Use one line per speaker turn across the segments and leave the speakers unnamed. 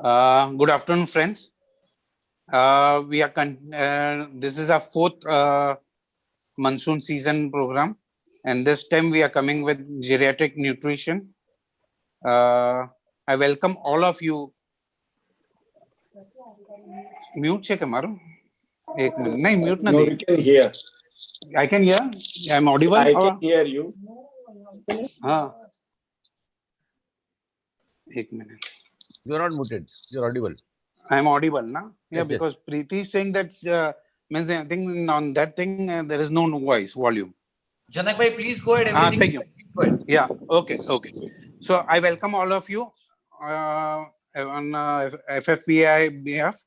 Good afternoon, friends. This is our fourth monsoon season program, and this time we are coming with geriatric nutrition. I welcome all of you. Mute check हमारो एक minute नहीं mute ना
No,
they.
we can hear.
I can hear. I'm audible.
I can hear you.
हाँ. एक minute.
You are not muted. You are audible.
I'm audible, na? Yeah,
Yes,
because
yes.
Preeti is saying that means I think on that thing there is no voice volume.
Janak bhai, please go ahead. Everything
Thank
is
you.
fine. Go ahead.
Yeah, okay. So I welcome all of you on FFPI behalf.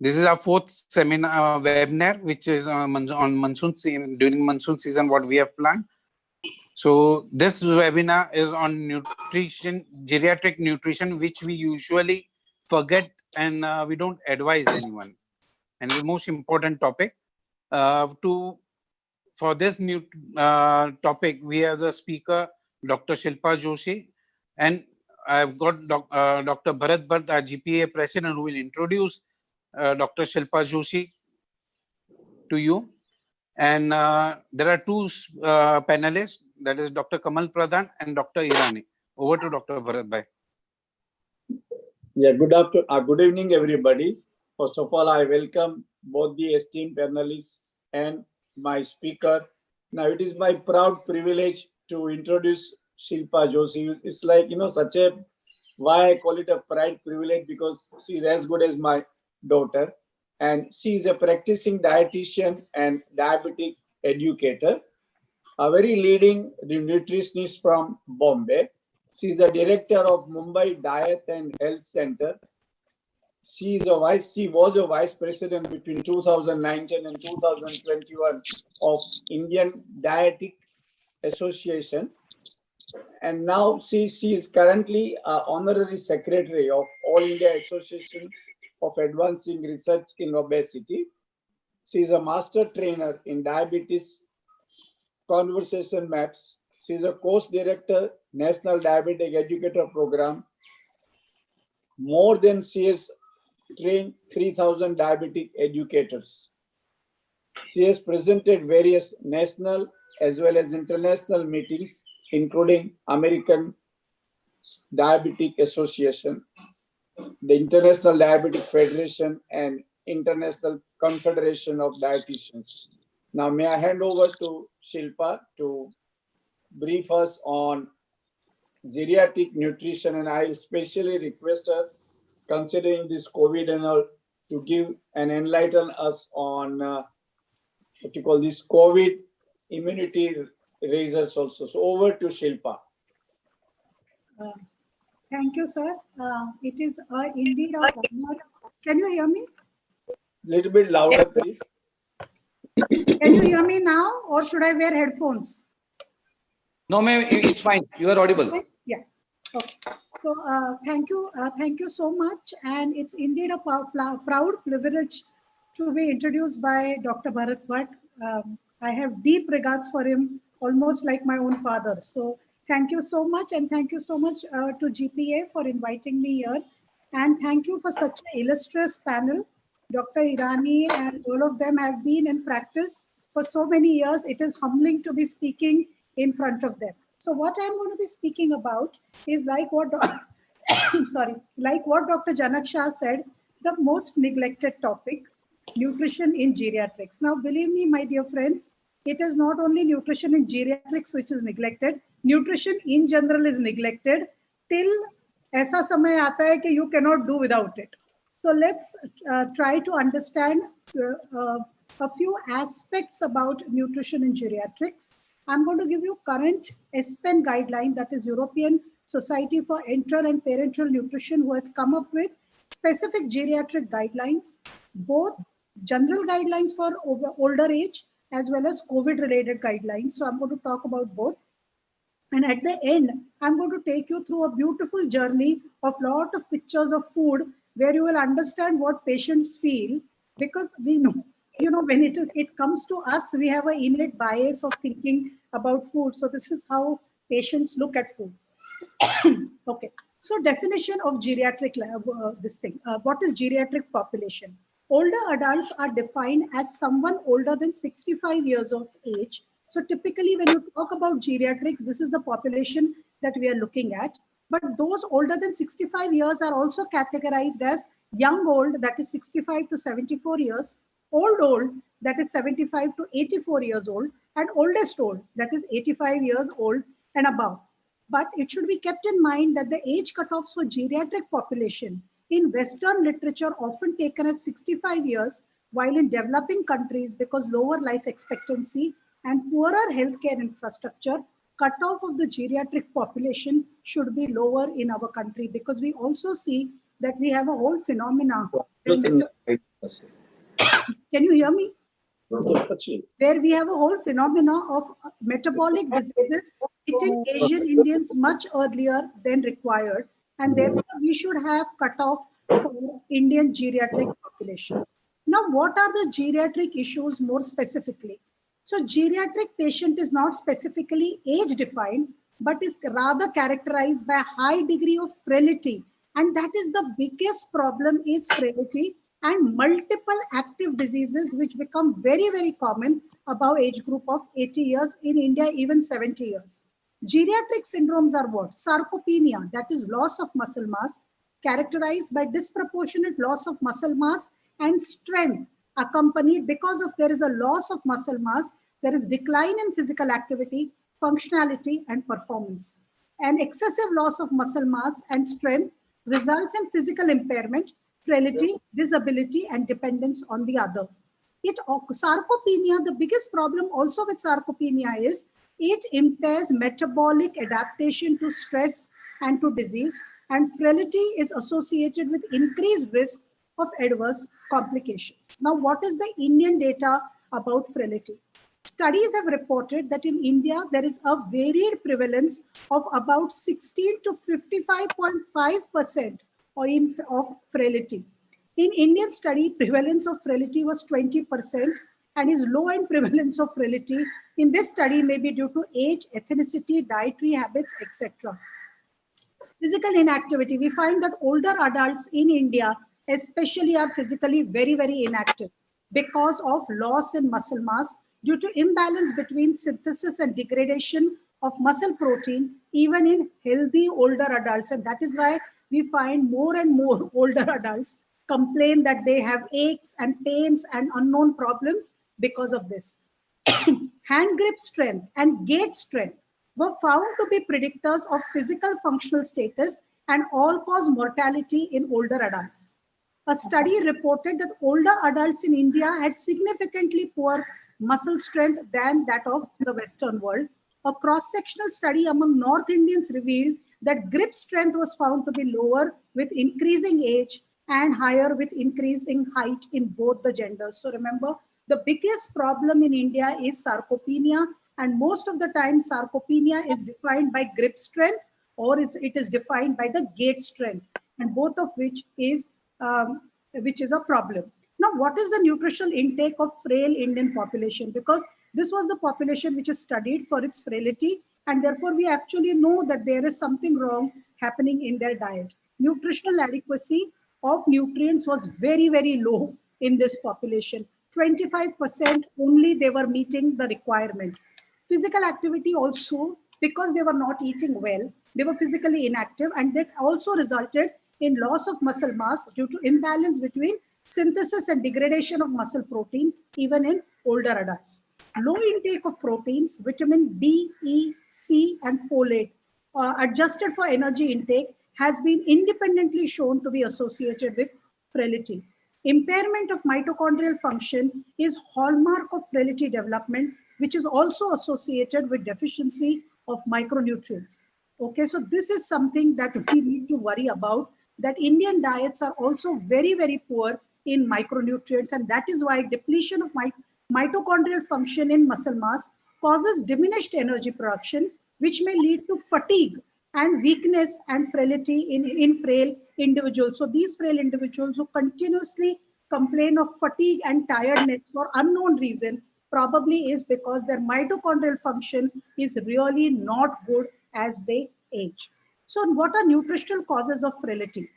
This is our fourth seminar webinar, which is on monsoon season, during monsoon season, what we have planned. So this webinar is on nutrition, geriatric nutrition, which we usually forget and we don't advise anyone. And the most important topic for this new topic, we have the speaker, Dr. Shilpa Joshi, and I've got Dr. Bharat Bhatt, our GPA president, who will introduce Dr. Shilpa Joshi to you. And there are two panelists, that is Dr. Kamal Pradhan and Dr. Irani. Over to Dr. Bharat Bhai.
Yeah, good evening, everybody. First of all, I welcome both the esteemed panelists and my speaker. Now, it is my proud privilege to introduce Shilpa Joshi. It's like, such a, why I call it a pride privilege, because she is as good as my daughter. And she is a practicing dietitian and diabetic educator, a very leading nutritionist from Bombay. She is the director of Mumbai Diet and Health Center. She was a vice president between 2019 and 2021 of Indian Dietetic Association. And now she is currently honorary secretary of All India Associations of Advancing Research in Obesity. She is a master trainer in diabetes conversation maps. She is a course director, National Diabetic Educator Program. More than she has trained 3,000 diabetic educators. She has presented various national as well as international meetings, including American Diabetic Association, the International Diabetic Federation, and International Confederation of Dietitians. Now, may I hand over to Shilpa to brief us on geriatric nutrition, and I especially request her, considering this COVID and all, to give and enlighten us on what you call this COVID immunity raisers also. So over to Shilpa.
Thank you, sir. It is indeed an honor. Can you hear me?
Little bit louder, please.
Can you hear me now, or should I wear headphones?
No, ma'am, it's fine. You are audible.
Okay. Yeah. Okay. So thank you so much, and it's indeed a proud privilege to be introduced by Dr. Bharat Bhatt. I have deep regards for him, almost like my own father. So thank you so much, and thank you so much to GPA for inviting me here, and thank you for such an illustrious panel. Dr. Irani and all of them have been in practice for so many years. It is humbling to be speaking in front of them. So what I'm going to be speaking about is like what Dr. Janak Shah said, the most neglected topic, nutrition in geriatrics. Now, believe me, my dear friends, it is not only nutrition in geriatrics which is neglected. Nutrition in general is neglected till ऐसा समय आता है कि you cannot do without it. So let's try to understand a few aspects about nutrition in geriatrics. I'm going to give you current ESPEN guideline, that is European Society for Enteral and Parenteral Nutrition, who has come up with specific geriatric guidelines, both general guidelines for older age as well as COVID-related guidelines. So I'm going to talk about both. And at the end, I'm going to take you through a beautiful journey of lot of pictures of food where you will understand what patients feel, because we know, when it comes to us, we have an innate bias of thinking about food. So this is how patients look at food. Okay. So definition of geriatric, what is geriatric population? Older adults are defined as someone older than 65 years of age. So typically when you talk about geriatrics, this is the population that we are looking at. But those older than 65 years are also categorized as young old, that is 65 to 74 years, old, that is 75 to 84 years old, and oldest old, that is 85 years old and above. But it should be kept in mind that the age cutoffs for geriatric population in Western literature often taken as 65 years, while in developing countries, because lower life expectancy and poorer healthcare infrastructure, cutoff of the geriatric population should be lower in our country, because we also see that we have a whole phenomena. Can you hear me? Where we have a whole phenomena of metabolic diseases hitting Asian Indians much earlier than required, and therefore we should have cutoff for Indian geriatric population. Now, what are the geriatric issues more specifically? So geriatric patient is not specifically age defined, but is rather characterized by a high degree of frailty. And that is the biggest problem, is frailty and multiple active diseases, which become very, very common above age group of 80 years, in India, even 70 years. Geriatric syndromes are what? Sarcopenia, that is loss of muscle mass, characterized by disproportionate loss of muscle mass and strength, accompanied, because of there is a loss of muscle mass, there is decline in physical activity, functionality, and performance. An excessive loss of muscle mass and strength results in physical impairment, frailty, disability, and dependence on the other. Sarcopenia, the biggest problem also with sarcopenia is it impairs metabolic adaptation to stress and to disease, and frailty is associated with increased risk of adverse complications. Now, what is the Indian data about frailty? Studies have reported that in India, there is a varied prevalence of about 16 to 55.5% of frailty. In Indian study, prevalence of frailty was 20% and is low in prevalence of frailty. In this study, may be due to age, ethnicity, dietary habits, etc. Physical inactivity. We find that older adults in India especially are physically very, very inactive because of loss in muscle mass due to imbalance between synthesis and degradation of muscle protein, even in healthy older adults. And that is why we find more and more older adults complain that they have aches and pains and unknown problems because of this. Hand grip strength and gait strength were found to be predictors of physical functional status and all-cause mortality in older adults. A study reported that older adults in India had significantly poor muscle strength than that of the Western world. A cross-sectional study among North Indians revealed that grip strength was found to be lower with increasing age and higher with increasing height in both the genders. So remember, the biggest problem in India is sarcopenia, and most of the time sarcopenia is defined by grip strength, or it is defined by the gait strength, and both of which is a problem. Now, what is the nutritional intake of frail Indian population? Because this was the population which is studied for its frailty, and therefore we actually know that there is something wrong happening in their diet. Nutritional adequacy of nutrients was very, very low in this population. 25% only they were meeting the requirement. Physical activity also, because they were not eating well, they were physically inactive, and that also resulted in loss of muscle mass due to imbalance between synthesis and degradation of muscle protein, even in older adults. Low intake of proteins, vitamin B, E, C, and folate, adjusted for energy intake, has been independently shown to be associated with frailty. Impairment of mitochondrial function is hallmark of frailty development, which is also associated with deficiency of micronutrients. Okay, so this is something that we need to worry about, that Indian diets are also very, very poor in micronutrients, and that is why depletion of mitochondrial function in muscle mass causes diminished energy production, which may lead to fatigue and weakness and frailty in frail individuals. So these frail individuals who continuously complain of fatigue and tiredness for unknown reason probably is because their mitochondrial function is really not good as they age. So what are nutritional causes of frailty?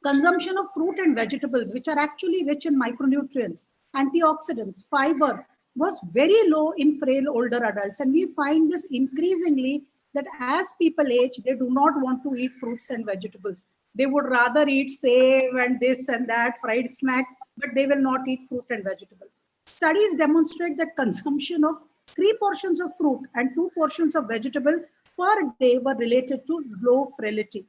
Consumption of fruit and vegetables, which are actually rich in micronutrients, antioxidants, fiber, was very low in frail older adults. And we find this increasingly that as people age, they do not want to eat fruits and vegetables. They would rather eat save and this and that, fried snack, but they will not eat fruit and vegetable. Studies demonstrate that consumption of 3 portions of fruit and 2 portions of vegetable per day were related to low frailty.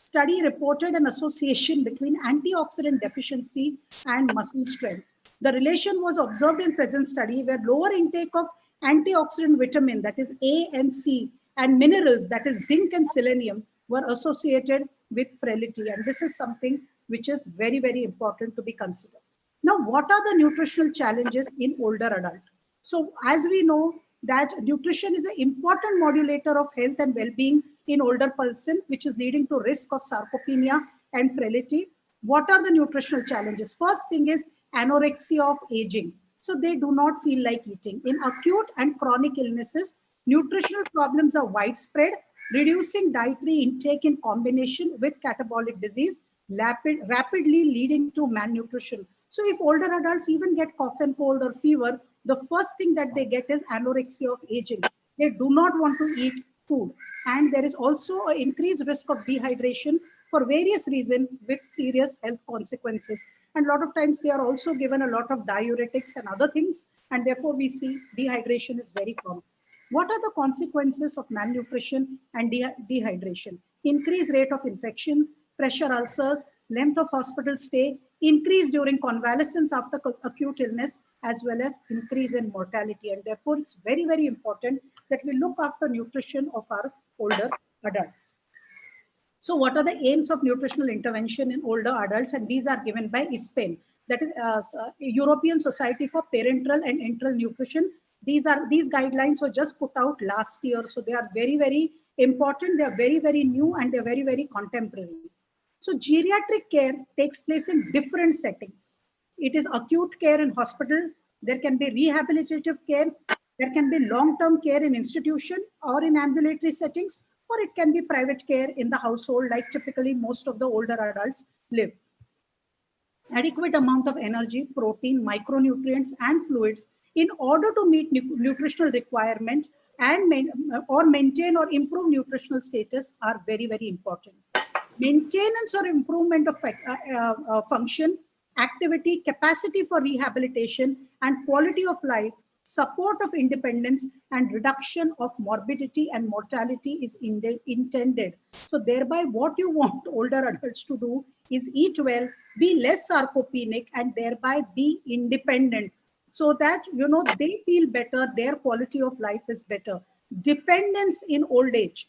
Study reported an association between antioxidant deficiency and muscle strength. The relation was observed in present study where lower intake of antioxidant vitamin, that is A and C, and minerals, that is zinc and selenium, were associated with frailty. And this is something which is very, very important to be considered. Now, what are the nutritional challenges in older adult? So as we know that nutrition is an important modulator of health and well-being in older person, which is leading to risk of sarcopenia and frailty. What are the nutritional challenges? First thing is anorexia of aging. So they do not feel like eating. In acute and chronic illnesses, nutritional problems are widespread, reducing dietary intake in combination with catabolic disease, rapidly leading to malnutrition. So if older adults even get cough and cold or fever, the first thing that they get is anorexia of aging. They do not want to eat food. And there is also an increased risk of dehydration for various reasons with serious health consequences. And a lot of times they are also given a lot of diuretics and other things. And therefore we see dehydration is very common. What are the consequences of malnutrition and dehydration? Increased rate of infection, pressure ulcers, length of hospital stay, increase during convalescence after acute illness, as well as increase in mortality. And therefore, it's very, very important that we look after nutrition of our older adults. So what are the aims of nutritional intervention in older adults? And these are given by ISPEN, that is European Society for Parenteral and Enteral Nutrition. These guidelines were just put out last year. So they are very, very important. They are very, very new and they're very, very contemporary. So geriatric care takes place in different settings. It is acute care in hospital. There can be rehabilitative care. There can be long-term care in institution or in ambulatory settings, or it can be private care in the household, like typically most of the older adults live. Adequate amount of energy, protein, micronutrients, and fluids in order to meet nutritional requirement and maintain or improve nutritional status are very, very important. Maintenance or improvement of function, activity, capacity for rehabilitation, and quality of life, support of independence, and reduction of morbidity and mortality is intended. So thereby what you want older adults to do is eat well, be less sarcopenic, and thereby be independent, so that they feel better, their quality of life is better. Dependence in old age,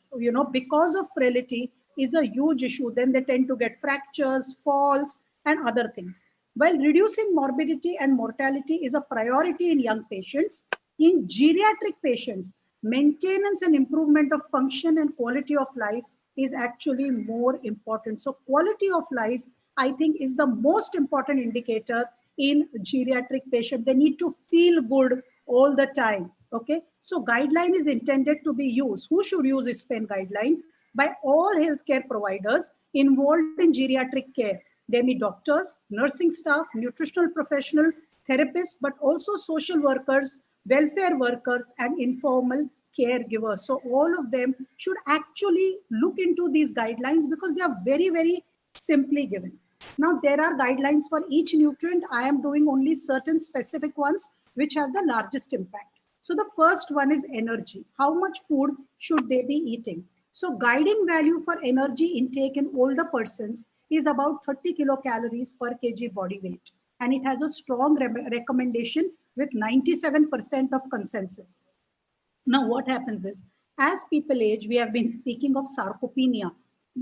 because of frailty, is a huge issue. Then they tend to get fractures, falls, and other things. While reducing morbidity and mortality is a priority in young patients, in geriatric patients, maintenance and improvement of function and quality of life is actually more important. So quality of life, I think, is the most important indicator in geriatric patient. They need to feel good all the time. Okay, so guideline is intended to be used. Who should use ISPEN guideline? By all healthcare providers involved in geriatric care. They may be doctors, nursing staff, nutritional professional, therapists, but also social workers, welfare workers, and informal caregivers. So all of them should actually look into these guidelines because they are very, very simply given. Now, there are guidelines for each nutrient. I am doing only certain specific ones which have the largest impact. So the first one is energy. How much food should they be eating? So guiding value for energy intake in older persons is about 30 kilocalories per kg body weight. And it has a strong recommendation with 97% of consensus. Now what happens is, as people age, we have been speaking of sarcopenia.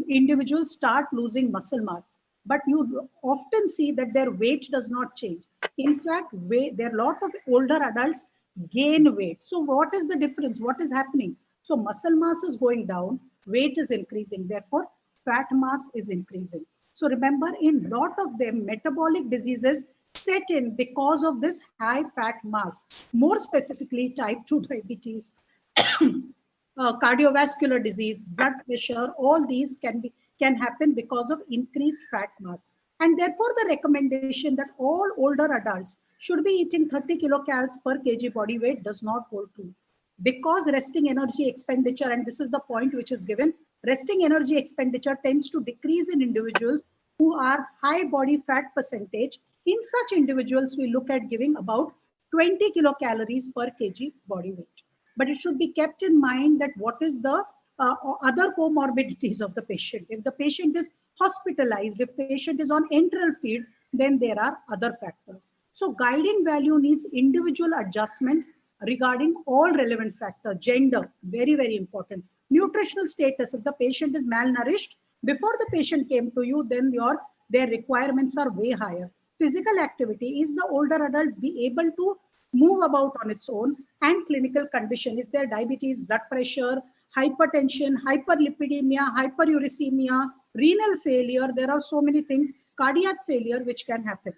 Individuals start losing muscle mass, but you often see that their weight does not change. In fact, there are a lot of older adults gain weight. So what is the difference? What is happening? So muscle mass is going down, weight is increasing, therefore fat mass is increasing. So remember, in a lot of them, metabolic diseases set in because of this high fat mass, more specifically type 2 diabetes, cardiovascular disease, blood pressure, all these can happen because of increased fat mass. And therefore, the recommendation that all older adults should be eating 30 kilocalories per kg body weight does not hold true. Because resting energy expenditure, and this is the point which is given, resting energy expenditure tends to decrease in individuals who are high body fat percentage. In such individuals, we look at giving about 20 kilocalories per kg body weight. But it should be kept in mind that what is the other comorbidities of the patient. If the patient is hospitalized, if patient is on enteral feed, then there are other factors. So guiding value needs individual adjustment regarding all relevant factors. Gender, very, very important. Nutritional status, if the patient is malnourished, before the patient came to you, then their requirements are way higher. Physical activity, is the older adult be able to move about on its own, and clinical condition, is there diabetes, blood pressure, hypertension, hyperlipidemia, hyperuricemia, renal failure, there are so many things, cardiac failure which can happen.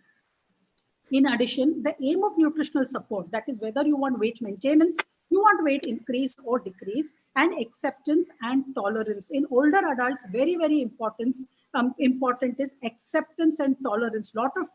In addition, the aim of nutritional support, that is whether you want weight maintenance, you want weight increase or decrease, and acceptance and tolerance. In older adults, very, very important is acceptance and tolerance. Lot of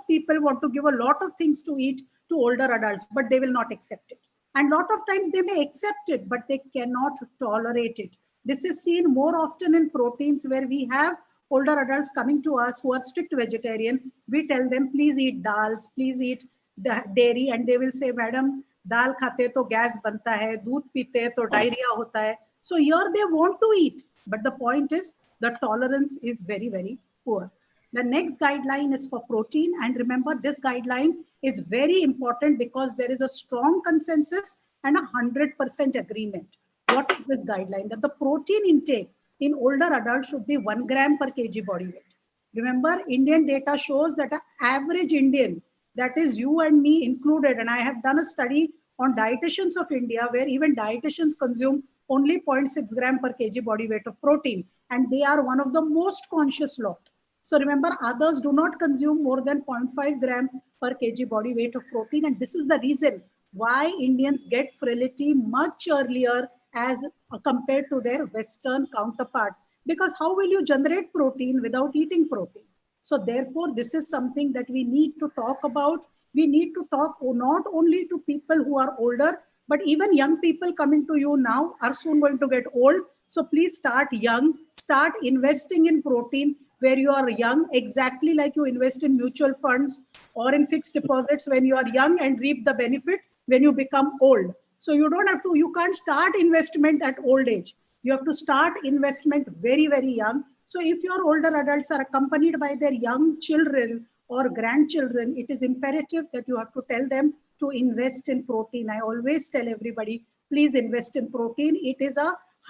people want to give a lot of things to eat to older adults, but they will not accept it. And lot of times they may accept it, but they cannot tolerate it. This is seen more often in proteins, where we have older adults coming to us who are strict vegetarian. We tell them, please eat dals, please eat dairy, and they will say, madam, dal khate to gas banta hai, doodh pite to diarrhea hota hai. So here they want to eat, but the point is the tolerance is very, very poor. The next guideline is for protein, and remember, this guideline is very important because there is a strong consensus and 100% agreement. What is this guideline? That the protein intake in older adults should be 1 gram per kg body weight. Remember, Indian data shows that an average Indian, that is you and me included, and I have done a study on dietitians of India where even dietitians consume only 0.6 gram per kg body weight of protein, and they are one of the most conscious lot. So remember, others do not consume more than 0.5 gram per kg body weight of protein, and this is the reason why Indians get frailty much earlier as compared to their Western counterpart. Because how will you generate protein without eating protein? So therefore, this is something that we need to talk about. We need to talk not only to people who are older, but even young people coming to you now are soon going to get old. So please start young, start investing in protein where you are young, exactly like you invest in mutual funds or in fixed deposits when you are young and reap the benefit when you become old. So you can't start investment at old age. You have to start investment very, very young. So if your older adults are accompanied by their young children or grandchildren, it is imperative that you have to tell them to invest in protein. I always tell everybody, please invest in protein. It is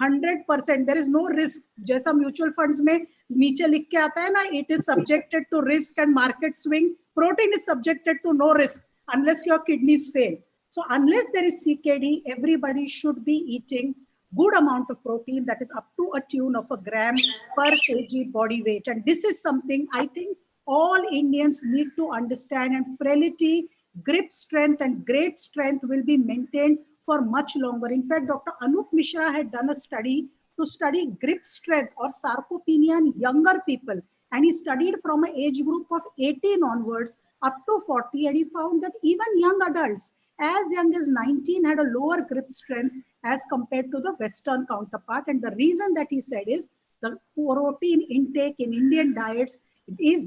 100%. There is no risk. Jaisa mutual funds mein niche likh ke aata hai na, it is subjected to risk and market swing. Protein is subjected to no risk unless your kidneys fail. So unless there is CKD, everybody should be eating good amount of protein, that is up to a tune of 1 gram per kg body weight. And this is something I think all Indians need to understand, and frailty, grip strength and great strength will be maintained for much longer. In fact, Dr. Anup Mishra had done a study to study grip strength or sarcopenia in younger people. And he studied from an age group of 18 onwards up to 40. And he found that even young adults as young as 19 had a lower grip strength as compared to the Western counterpart. And the reason that he said is the protein intake in Indian diets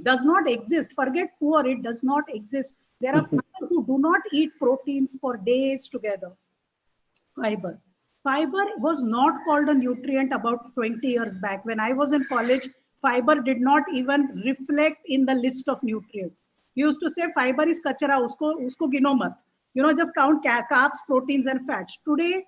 does not exist. Forget poor, it does not exist. There are people who do not eat proteins for days together. Fiber. Fiber was not called a nutrient about 20 years back. When I was in college, fiber did not even reflect in the list of nutrients. We used to say fiber is kachara, usko gino mat. Just count carbs, proteins, and fats. Today,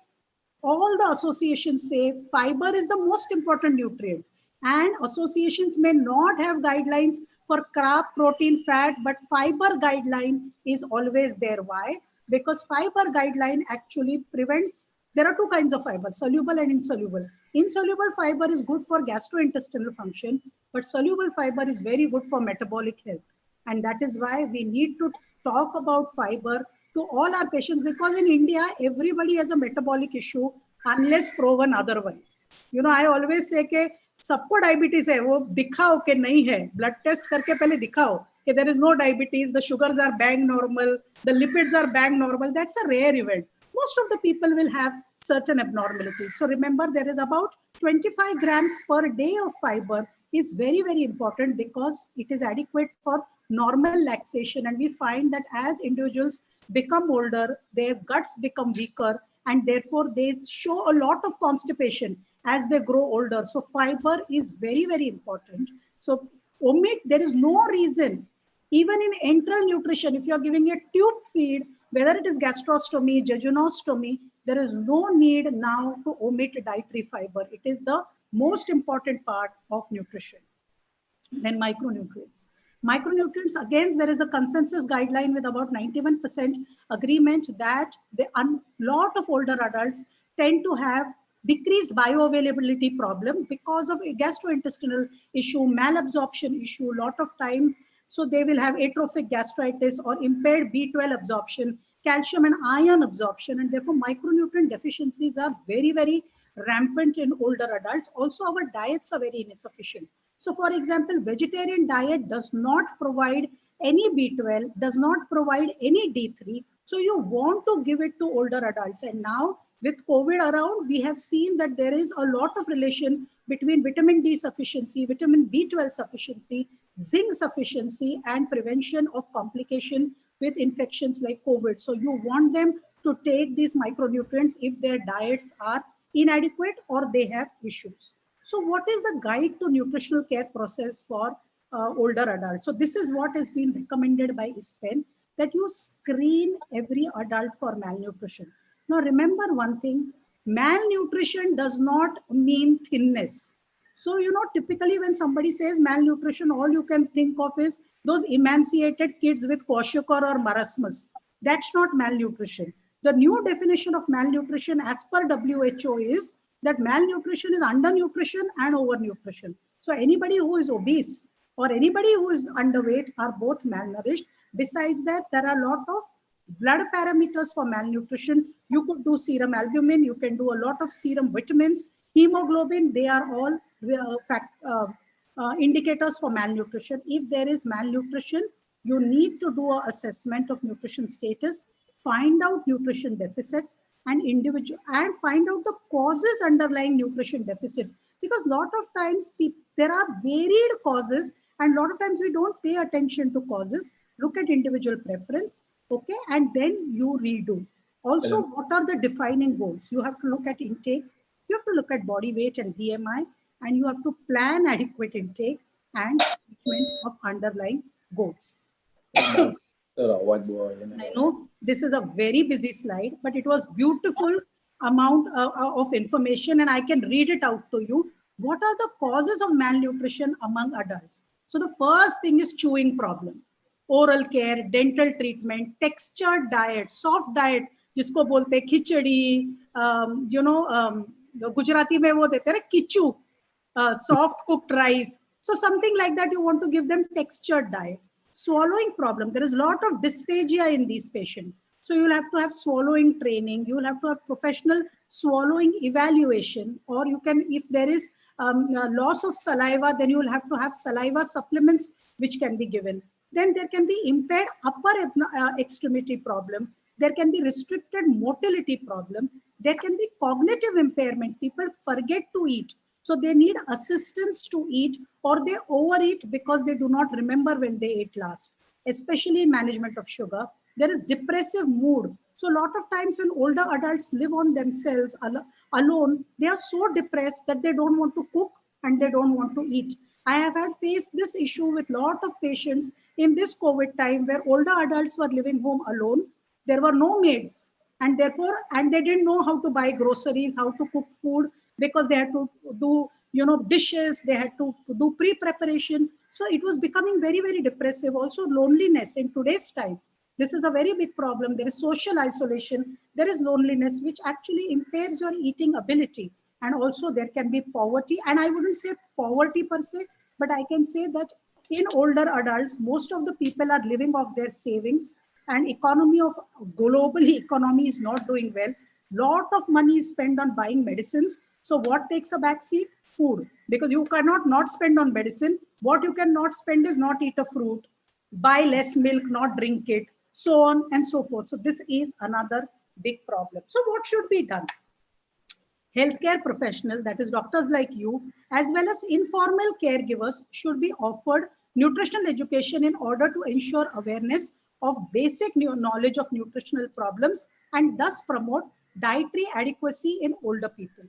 all the associations say fiber is the most important nutrient. And associations may not have guidelines for carb, protein, fat, but fiber guideline is always there. Why? Because fiber guideline actually prevents, there are two kinds of fiber, soluble and insoluble. Insoluble fiber is good for gastrointestinal function, but soluble fiber is very good for metabolic health. And that is why we need to talk about fiber to all our patients, because in India, everybody has a metabolic issue. unless proven otherwise. You know, I always say कि सबको diabetes है, वो दिखाओ कि नहीं है, blood test करके पहले दिखाओ कि there is no diabetes, the sugars are bang normal, the lipids are bang normal. That's a rare event. Most of the people will have certain abnormalities. So remember, there is about 25 grams per day of fiber is very, very important because it is adequate for normal laxation. And we find that as individuals become older, their guts become weaker, and therefore they show a lot of constipation as they grow older. So fiber is very, very important. So omit, there is no reason, even in enteral nutrition, if you're giving a tube feed, whether it is gastrostomy, jejunostomy, there is no need now to omit dietary fiber. It is the most important part of nutrition. Then micronutrients. Micronutrients, again, there is a consensus guideline with about 91% agreement that a lot of older adults tend to have decreased bioavailability problem because of a gastrointestinal issue, malabsorption issue, lot of time. So they will have atrophic gastritis or impaired B12 absorption, calcium and iron absorption, and therefore micronutrient deficiencies are very, very rampant in older adults. Also, our diets are very insufficient. So for example, vegetarian diet does not provide any B12, does not provide any D3. So you want to give it to older adults. And now with COVID around, we have seen that there is a lot of relation between vitamin D sufficiency, vitamin B12 sufficiency, zinc sufficiency, and prevention of complication with infections like COVID. So you want them to take these micronutrients if their diets are inadequate or they have issues. So what is the guide to nutritional care process for older adults? So this is what has been recommended by ISPEN, that you screen every adult for malnutrition. Now remember one thing, malnutrition does not mean thinness. So, you know, typically when somebody says malnutrition, all you can think of is those emaciated kids with kwashiorkor or marasmus. That's not malnutrition. The new definition of malnutrition as per WHO is that malnutrition is undernutrition and overnutrition. So anybody who is obese or anybody who is underweight are both malnourished. Besides that, there are a lot of blood parameters for malnutrition. You could do serum albumin, you can do a lot of serum vitamins, hemoglobin, they are all indicators for malnutrition. If there is malnutrition, you need to do an assessment of nutrition status, find out nutrition deficit, and find out the causes underlying nutrition deficit. Because a lot of times there are varied causes, and a lot of times we don't pay attention to causes. Look at individual preference, okay, and then you redo. Also, what are the defining goals? You have to look at intake, you have to look at body weight and BMI, and you have to plan adequate intake and treatment of underlying goals. I know this is a very busy slide, but it was beautiful amount of information, and I can read it out to you. What are the causes of malnutrition among adults? So the first thing is chewing problem, oral care, dental treatment, textured diet, soft diet, जिसको बोलते हैं खिचड़ी, गुजराती में वो देते हैं ना Kishu, soft cooked rice. So something like that, you want to give them textured diet. Swallowing problem, there is a lot of dysphagia in these patients. So you will have to have swallowing training, you will have to have professional swallowing evaluation, or you can, if there is loss of saliva, then you will have to have saliva supplements which can be given. Then there can be impaired upper extremity problem. There can be restricted motility problem. There can be cognitive impairment. People forget to eat. So they need assistance to eat, or they overeat because they do not remember when they ate last, especially in management of sugar. There is depressive mood. So a lot of times when older adults live on themselves alone, they are so depressed that they don't want to cook and they don't want to eat. I have had faced this issue with a lot of patients in this COVID time where older adults were living home alone. There were no maids, and therefore, and they didn't know how to buy groceries, how to cook food, because they had to do, dishes, they had to do pre-preparation. So it was becoming very, very depressive. Also loneliness in today's time. This is a very big problem. There is social isolation. There is loneliness, which actually impairs your eating ability. And also there can be poverty. And I wouldn't say poverty per se, but I can say that in older adults, most of the people are living off their savings, and globally economy is not doing well. Lot of money is spent on buying medicines. So what takes a backseat? Food. Because you cannot not spend on medicine. What you cannot spend is not eat a fruit, buy less milk, not drink it, so on and so forth. So this is another big problem. So what should be done? Healthcare professionals, that is doctors like you, as well as informal caregivers, should be offered nutritional education in order to ensure awareness of basic knowledge of nutritional problems and thus promote dietary adequacy in older people.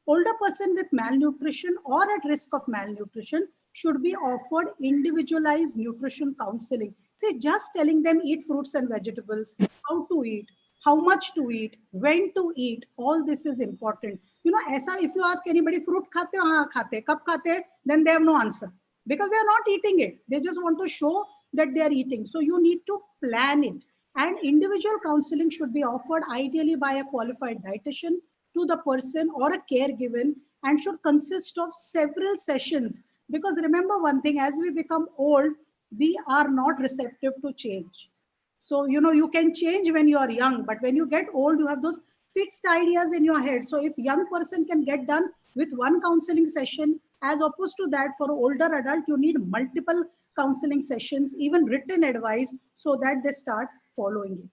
Older person with malnutrition or at risk of malnutrition should be offered individualized nutrition counseling. Say, just telling them eat fruits and vegetables, how to eat, how much to eat, when to eat, all this is important. You know, aisa, if you ask anybody, fruit khate ho? Haan, khate. Kab khate? Then they have no answer because they are not eating it. They just want to show that they are eating. So you need to plan it. And individual counseling should be offered ideally by a qualified dietitian to the person or a caregiver and should consist of several sessions. Because remember one thing, as we become old, we are not receptive to change. So, you know, you can change when you are young, but when you get old, you have those fixed ideas in your head. So if young person can get done with one counseling session, as opposed to that for older adult, you need multiple counseling sessions, even written advice, so that they start following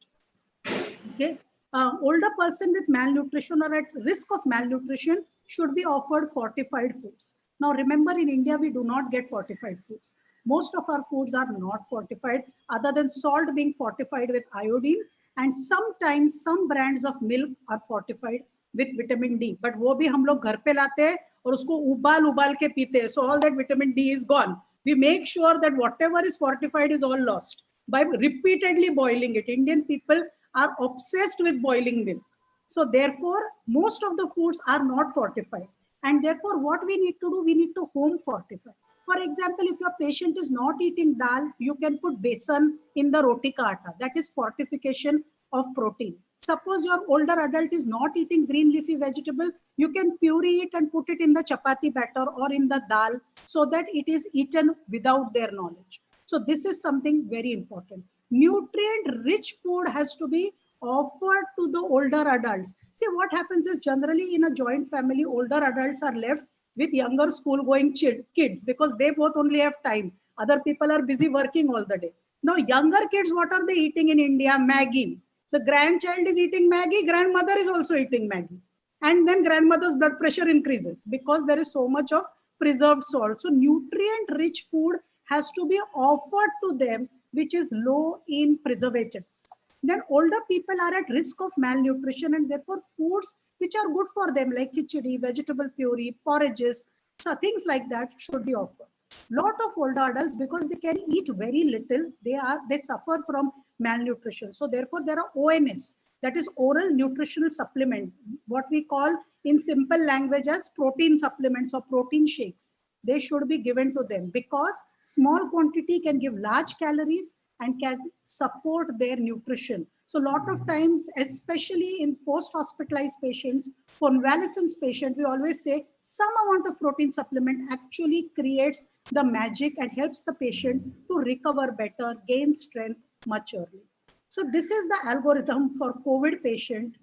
it. Okay. Older person with malnutrition or at risk of malnutrition should be offered fortified foods. Now remember, in India, we do not get fortified foods. Most of our foods are not fortified, other than salt being fortified with iodine, and sometimes some brands of milk are fortified with vitamin D. But वो भी हम लोग घर पे लाते हैं और उसको उबाल के पीते हैं. So all that vitamin D is gone. We make sure that whatever is fortified is all lost by repeatedly boiling it. Indian people are obsessed with boiling milk. So therefore, most of the foods are not fortified. And therefore, what we need to do, we need to home fortify. For example, if your patient is not eating dal, you can put besan in the roti ka atta. That is fortification of protein. Suppose your older adult is not eating green leafy vegetable, you can puree it and put it in the chapati batter or in the dal so that it is eaten without their knowledge. So this is something very important. Nutrient-rich food has to be offered to the older adults. See, what happens is generally in a joint family, older adults are left with younger school-going kids because they both only have time. Other people are busy working all the day. Now, younger kids, what are they eating in India? Maggie. The grandchild is eating Maggie, grandmother is also eating Maggie. And then grandmother's blood pressure increases because there is so much of preserved salt. So nutrient-rich food has to be offered to them, which is low in preservatives. Then older people are at risk of malnutrition, and therefore foods which are good for them like khichdi, vegetable puree, porridges, so things like that should be offered. Lot of older adults, because they can eat very little, they suffer from malnutrition. So therefore there are ONS, that is oral nutritional supplement, what we call in simple language as protein supplements or protein shakes. They should be given to them because small quantity can give large calories and can support their nutrition. So a lot of times, especially in post-hospitalized patients, convalescence patients, we always say some amount of protein supplement actually creates the magic and helps the patient to recover better, gain strength much early. So this is the algorithm for COVID patient,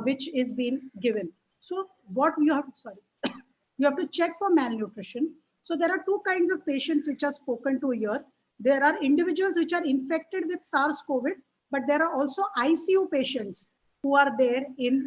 which is being given. So what you have, you have to check for malnutrition. So there are two kinds of patients which are spoken to here. There are individuals which are infected with SARS-CoV, but there are also ICU patients who are there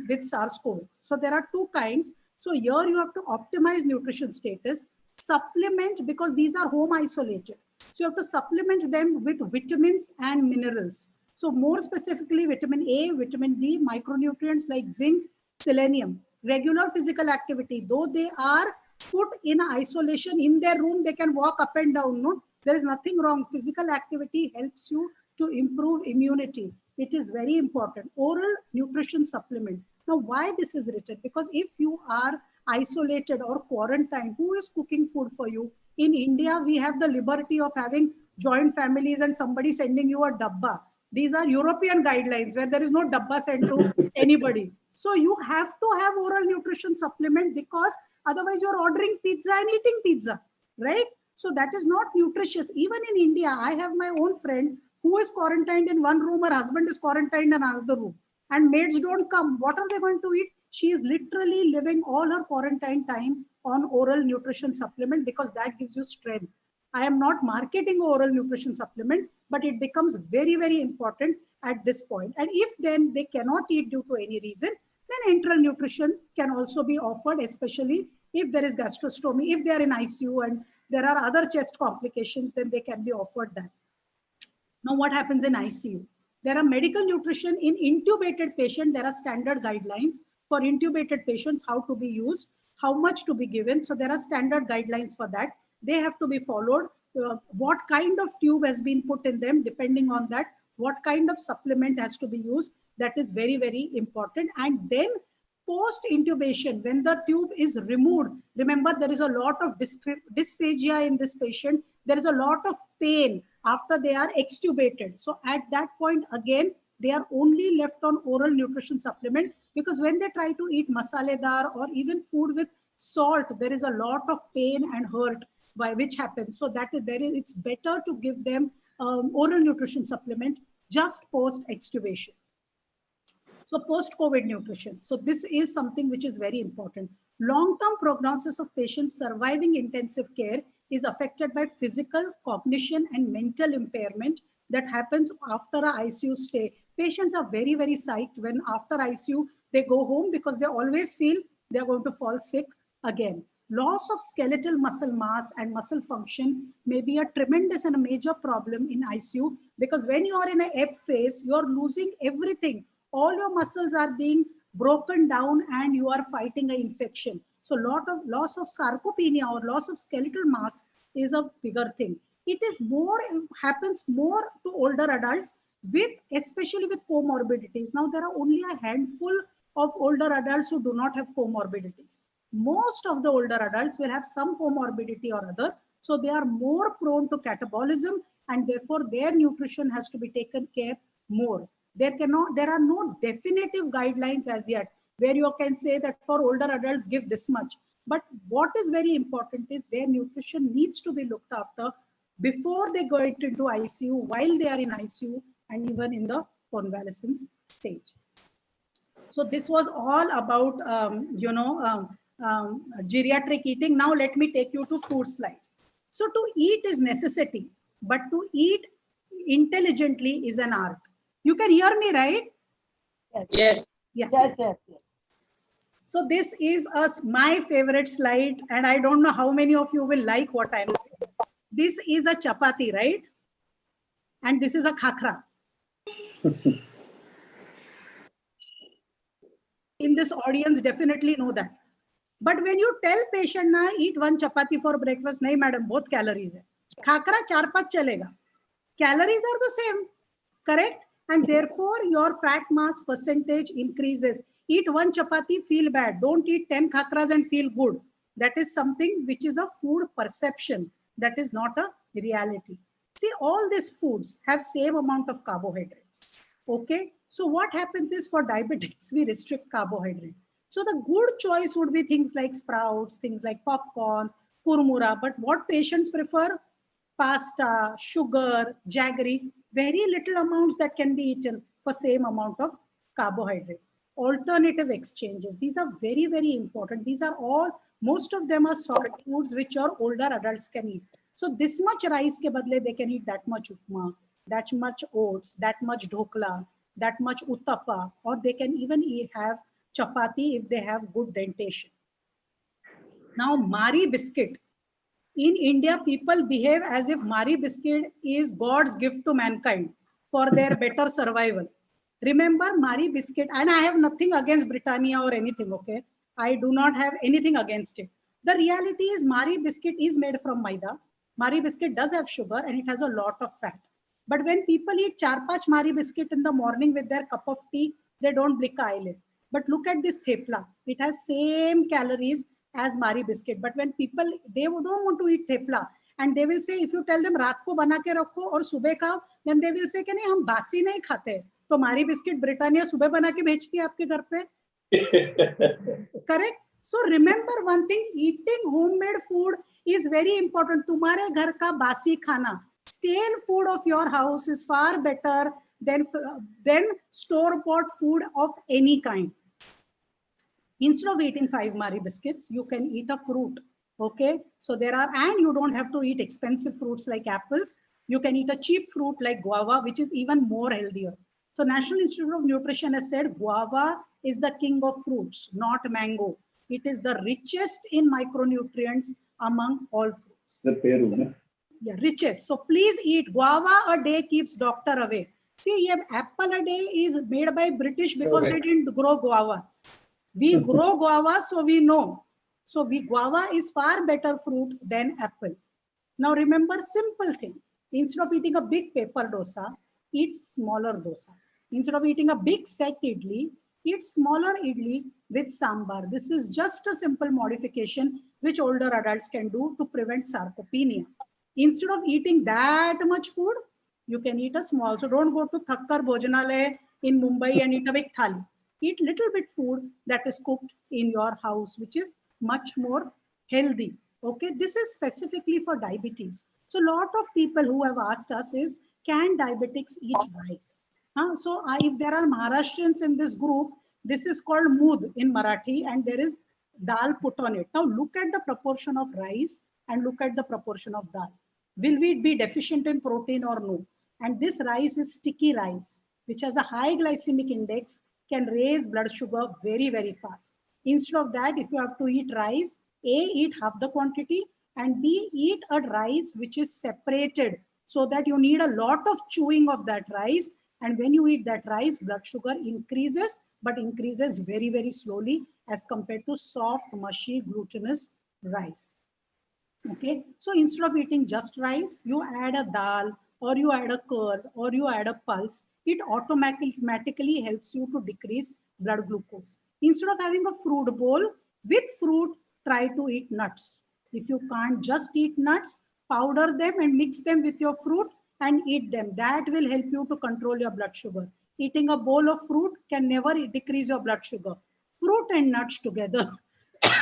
with SARS-CoV. So there are two kinds. So here you have to optimize nutrition status, supplement, because these are home isolated. So you have to supplement them with vitamins and minerals. So more specifically, vitamin A, vitamin D, micronutrients like zinc, selenium, regular physical activity. Though they are put in isolation in their room, they can walk up and down. No, there is nothing wrong. Physical activity helps you to improve immunity. It is very important. Oral nutrition supplement. Now, why this is written? Because if you are isolated or quarantined, who is cooking food for you? In India, we have the liberty of having joint families and somebody sending you a dabba. These are European guidelines where there is no dabba sent to anybody. So you have to have oral nutrition supplement because otherwise you're ordering pizza and eating pizza, right? So that is not nutritious. Even in India, I have my own friend who is quarantined in one room, her husband is quarantined in another room. and maids don't come, what are they going to eat? She is literally living all her quarantine time on oral nutrition supplement because that gives you strength. I am not marketing oral nutrition supplement, but it becomes very, very important at this point. And if then they cannot eat due to any reason, then enteral nutrition can also be offered, especially if there is gastrostomy, if they are in ICU and there are other chest complications, then they can be offered that. Now, what happens in ICU? There are medical nutrition in intubated patient. There are standard guidelines for intubated patients, how to be used, how much to be given. So there are standard guidelines for that. They have to be followed. What kind of tube has been put in them, depending on that, what kind of supplement has to be used. That is very, very important. And then post intubation, when the tube is removed, remember there is a lot of dysphagia in this patient. There is a lot of pain after they are extubated. So at that point, again, they are only left on oral nutrition supplement, because when they try to eat masaledar or even food with salt, there is a lot of pain and hurt by which happens. So that is, it's better to give them oral nutrition supplement just post extubation. So post-COVID nutrition. So this is something which is very important. Long-term prognosis of patients surviving intensive care is affected by physical, cognition, and mental impairment that happens after a ICU stay. Patients are very, very psyched when after ICU, they go home because they always feel they're going to fall sick again. Loss of skeletal muscle mass and muscle function may be a tremendous and a major problem in ICU, because when you are in an ebb phase, you're losing everything. All your muscles are being broken down and you are fighting an infection. So loss of sarcopenia or loss of skeletal mass is a bigger thing. It is more, happens more to older adults especially with comorbidities. Now there are only a handful of older adults who do not have comorbidities. Most of the older adults will have some comorbidity or other. So they are more prone to catabolism, and therefore their nutrition has to be taken care more. There are no definitive guidelines as yet where you can say that for older adults give this much. But what is very important is their nutrition needs to be looked after before they go into ICU, while they are in ICU, and even in the convalescence stage. So this was all about geriatric eating. Now let me take you to food slides. So to eat is necessity, but to eat intelligently is an art. You can hear me, right?
Yes.
Yeah.
Yes, yes, yes.
So this is my favorite slide, and I don't know how many of you will like what I'm saying. This is a chapati, right? And this is a khakra. In this audience, definitely know that. But when you tell patient na eat one chapati for breakfast, nahi madam, both calories hai. Khakra 4-5 chalega. Calories are the same, correct? And therefore your fat mass percentage increases. Eat one chapati, feel bad. Don't eat 10 khakras and feel good. That is something which is a food perception. That is not a reality. See, all these foods have same amount of carbohydrates. Okay. So what happens is for diabetics, we restrict carbohydrate. So the good choice would be things like sprouts, things like popcorn, kurmura. But what patients prefer? Pasta, sugar, jaggery, very little amounts that can be eaten for same amount of carbohydrate. Alternative exchanges. These are very, very important. These are all, most of them are soft foods which our older adults can eat. So this much rice ke badle, they can eat that much upma, that much oats, that much dhokla, that much uttappa, or they can even have chapati if they have good dentation. Now, Mari biscuit. In India, people behave as if Mari biscuit is God's gift to mankind for their better survival. Remember Mari biscuit, and I have nothing against Britannia or anything, okay? I do not have anything against it. The reality is Mari biscuit is made from maida. Mari biscuit does have sugar and it has a lot of fat. But when people eat 4-5 Mari biscuit in the morning with their cup of tea, they don't blink an eyelid. But look at this thepla. It has same calories as Mari biscuit. But when people, they don't want to eat thepla. And they will say, if you tell them, raat ko bana ke rakho aur subah khao, then they will say, कि नहीं हम बासी नहीं खाते. तो Mari biscuit Britannia subah bana ke bhejti hai aapke ghar pe. Correct? So remember one thing, eating homemade food is very important. तुम्हारे घर का बासी खाना, stale food of your house is far better then store-bought food of any kind. Instead of eating 5 Marie biscuits, you can eat a fruit. Okay, so and you don't have to eat expensive fruits like apples. You can eat a cheap fruit like guava, which is even more healthier. So National Institute of Nutrition has said guava is the king of fruits, not mango. It is the richest in micronutrients among all fruits. Yeah, richest. So please eat. Guava a day keeps doctor away. See, apple a day is made by British because they didn't grow guavas. We grow guava, so we know. So guava is far better fruit than apple. Now remember, simple thing. Instead of eating a big paper dosa, eat smaller dosa. Instead of eating a big set idli, eat smaller idli with sambar. This is just a simple modification which older adults can do to prevent sarcopenia. Instead of eating that much food, you can eat a small. So don't go to Thakkar Bhojanalaya in Mumbai and eat a big thali. Eat little bit food that is cooked in your house, which is much more healthy. Okay, this is specifically for diabetes. So a lot of people who have asked us is, can diabetics eat rice? So if there are Maharashtrians in this group, this is called mood in Marathi, and there is dal put on it. Now look at the proportion of rice and look at the proportion of dal. Will we be deficient in protein or no? And this rice is sticky rice, which has a high glycemic index, can raise blood sugar very, very fast. Instead of that, if you have to eat rice, A, eat half the quantity, and B, eat a rice which is separated so that you need a lot of chewing of that rice. And when you eat that rice, blood sugar increases, but increases very, very slowly as compared to soft, mushy, glutinous rice. Okay, so instead of eating just rice, you add a dal, or you add a curd, or you add a pulse. It automatically helps you to decrease blood glucose. Instead of having a fruit bowl, with fruit, try to eat nuts. If you can't just eat nuts, powder them and mix them with your fruit and eat them. That will help you to control your blood sugar. Eating a bowl of fruit can never decrease your blood sugar. Fruit and nuts together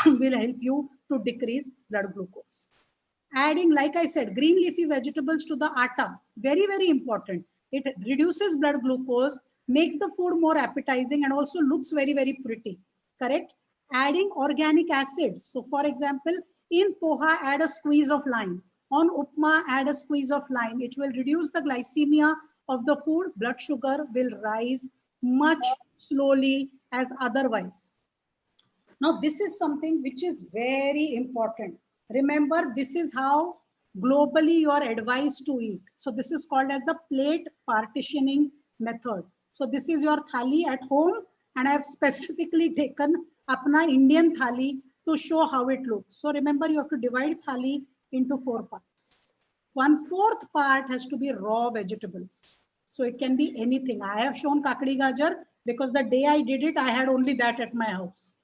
will help you to decrease blood glucose. Adding, like I said, green leafy vegetables to the atta, very, very important. It reduces blood glucose, makes the food more appetizing, and also looks very, very pretty, correct? Adding organic acids. So for example, in poha, add a squeeze of lime. On upma, add a squeeze of lime. It will reduce the glycemia of the food. Blood sugar will rise much slowly as otherwise. Now, this is something which is very important. Remember, this is how globally you are advised to eat. So this is called as the plate partitioning method. So this is your thali at home, and I have specifically taken apna Indian thali to show how it looks. So remember, you have to divide thali into 4 parts. 1/4 part has to be raw vegetables. So it can be anything. I have shown kakdi gajar because the day I did it, I had only that at my house.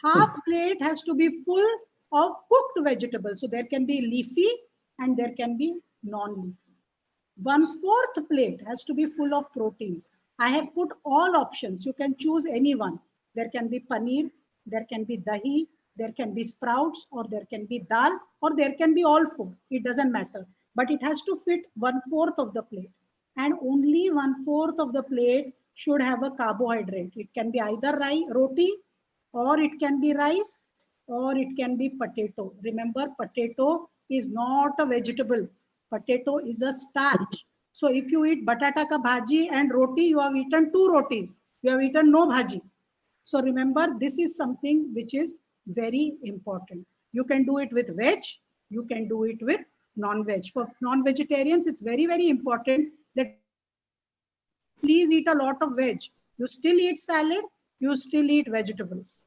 Half plate has to be full of cooked vegetables. So there can be leafy and there can be non-leafy. 1/4 plate has to be full of proteins. I have put all options. You can choose any one. There can be paneer, there can be dahi, there can be sprouts, or there can be dal, or there can be all four. It doesn't matter. But it has to fit 1/4 of the plate. And only 1/4 of the plate should have a carbohydrate. It can be either roti, or it can be rice, or it can be potato. Remember, potato is not a vegetable. Potato is a starch. So if you eat batata ka bhaji and roti, you have eaten 2 rotis. You have eaten no bhaji. So remember, this is something which is very important. You can do it with veg. You can do it with non-veg. For non-vegetarians, it's very, very important that please eat a lot of veg. You still eat salad. You still eat vegetables.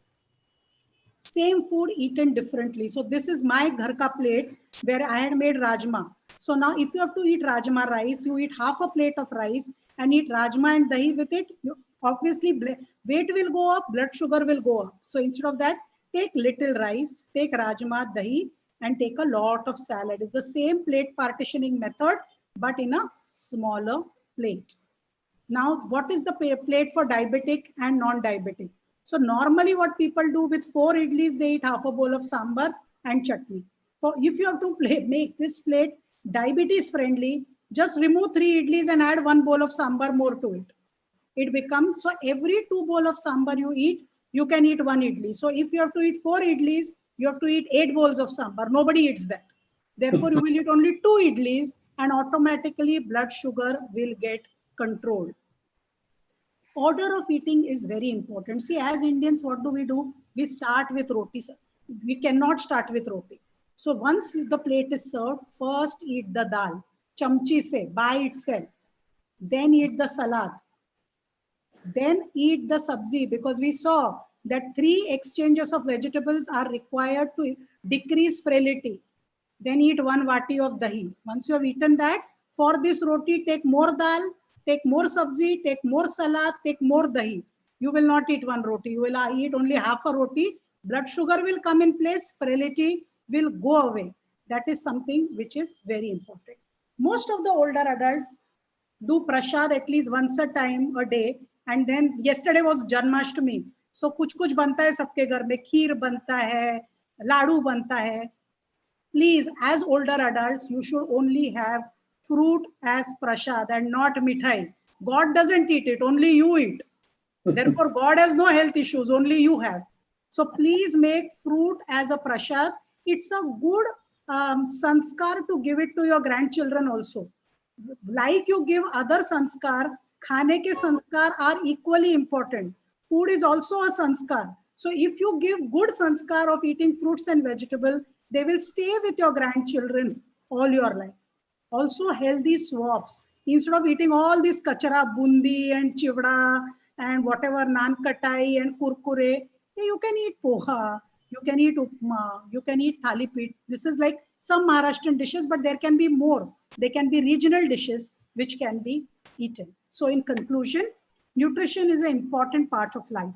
Same food eaten differently. So this is my ghar ka plate where I had made rajma. So now if you have to eat rajma rice, you eat half a plate of rice and eat rajma and dahi with it. Obviously, weight will go up, blood sugar will go up. So instead of that, take little rice, take rajma, dahi, and take a lot of salad. It's the same plate partitioning method, but in a smaller plate. Now, what is the plate for diabetic and non-diabetic? So normally what people do with 4 idlis, they eat half a bowl of sambar and chutney. So if you have to make this plate diabetes friendly, Just remove 3 idlis and add 1 bowl of sambar more to it. It becomes, so every 2 bowl of sambar you eat, you can eat 1 idli. So if you have to eat 4 idlis, you have to eat 8 bowls of sambar. Nobody eats that. Therefore, you will eat only 2 idlis and automatically blood sugar will get controlled. Order of eating is very important. See, as Indians, what do? We start with roti. We cannot start with roti. So once the plate is served, first eat the dal, chamchi se, by itself. Then eat the salad. Then eat the sabzi, because we saw that 3 exchanges of vegetables are required to decrease frailty. Then eat 1 vati of dahi. Once you have eaten that, for this roti, take more dal, take more sabzi, take more salad, take more dahi. You will not eat 1 roti. You will eat only half a roti. Blood sugar will come in place. Frailty will go away. That is something which is very important. Most of the older adults do prasad at least once a time a day. And then yesterday was Janmashtami. So कुछ बनता है सबके घर में, खीर बनता है, लाडू बनता है. Please, as older adults, you should only have fruit as prasad and not mithai. God doesn't eat it, only you eat. Therefore, God has no health issues, only you have. So please make fruit as a prasad. It's a good sanskar to give it to your grandchildren also. Like you give other sanskar, khane ke sanskar are equally important. Food is also a sanskar. So if you give good sanskar of eating fruits and vegetables, they will stay with your grandchildren all your life. Also healthy swaps. Instead of eating all this kachara, bundi and chivda and whatever, naan katai and kurkure, you can eat poha, you can eat upma, you can eat thali pit. This is like some Maharashtrian dishes, but there can be more. They can be regional dishes which can be eaten. So in conclusion, nutrition is an important part of life.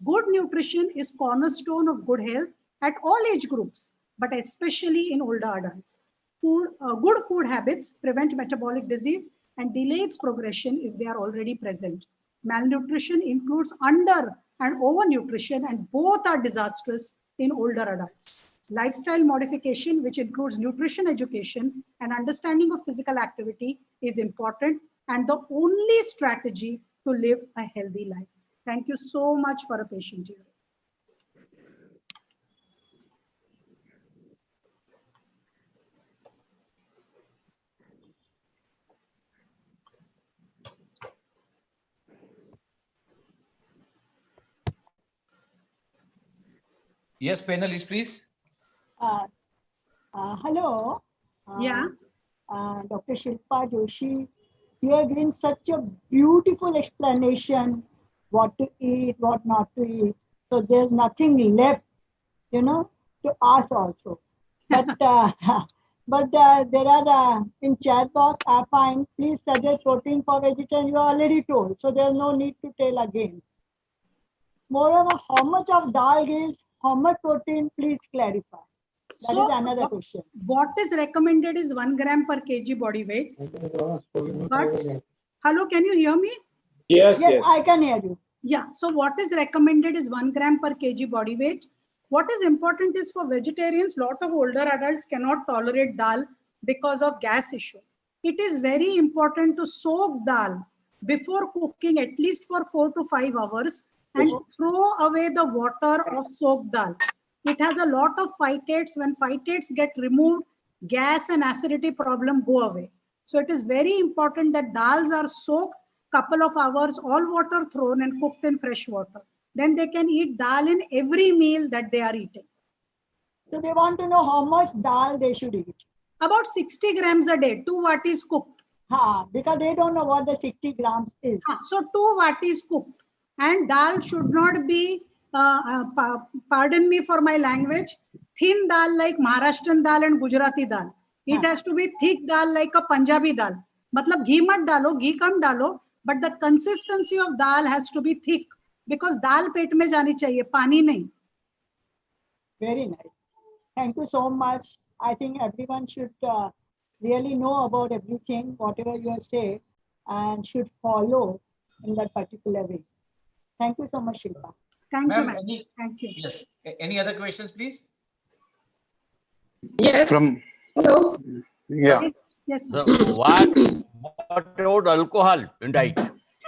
Good nutrition is cornerstone of good health at all age groups, but especially in older adults. Good food habits prevent metabolic disease and delay its progression if they are already present. Malnutrition includes under and overnutrition, and both are disastrous in older adults. Lifestyle modification, which includes nutrition education and understanding of physical activity, is important and the only strategy to live a healthy life. Thank you so much for a patient hearing.
Yes, panelists, please.
Hello.
Yeah.
Dr. Shilpa Joshi, you have given such a beautiful explanation what to eat, what not to eat. So there's nothing left, to ask also. But there are in chat box I find, please suggest protein for vegetarian. You already told, so there's no need to tell again. Moreover, how much of dal gives how much protein? Please clarify. That is another question.
What is recommended is 1 gram per kg body weight. But hello, can you hear me?
Yes,
Yes,
yes.
I can hear you.
Yeah. So what is recommended is 1 gram per kg body weight. What is important is for vegetarians, lot of older adults cannot tolerate dal because of gas issue. It is very important to soak dal before cooking at least for 4 to 5 hours and throw away the water of soaked dal. It has a lot of phytates. When phytates get removed, gas and acidity problem go away. So it is very important that dals are soaked couple of hours, all water thrown and cooked in fresh water. Then they can eat dal in every meal that they are eating.
So they want to know how much dal they should eat.
About 60 grams a day, 2 vatis cooked.
Because they don't know what the 60 grams is.
So 2 vatis cooked. And dal should not be, pardon me for my language, thin dal like Maharashtrian dal and Gujarati dal. It has to be thick dal like a Punjabi dal. Matlab ghee mat dalo, ghee kam dalo, but the consistency of dal has to be thick because dal pet mein jani chahiye, pani nahi.
Very nice. Thank you so much. I think everyone should really know about everything, whatever you have said, and should follow in that particular way. Thank you so much, Shilpa.
Thank you,
Ma'am,
ma'am. Thank you.
Yes. Any other questions, please?
Yes.
From
Hello.
yeah.
Yes,
So
ma'am.
what about alcohol in diet?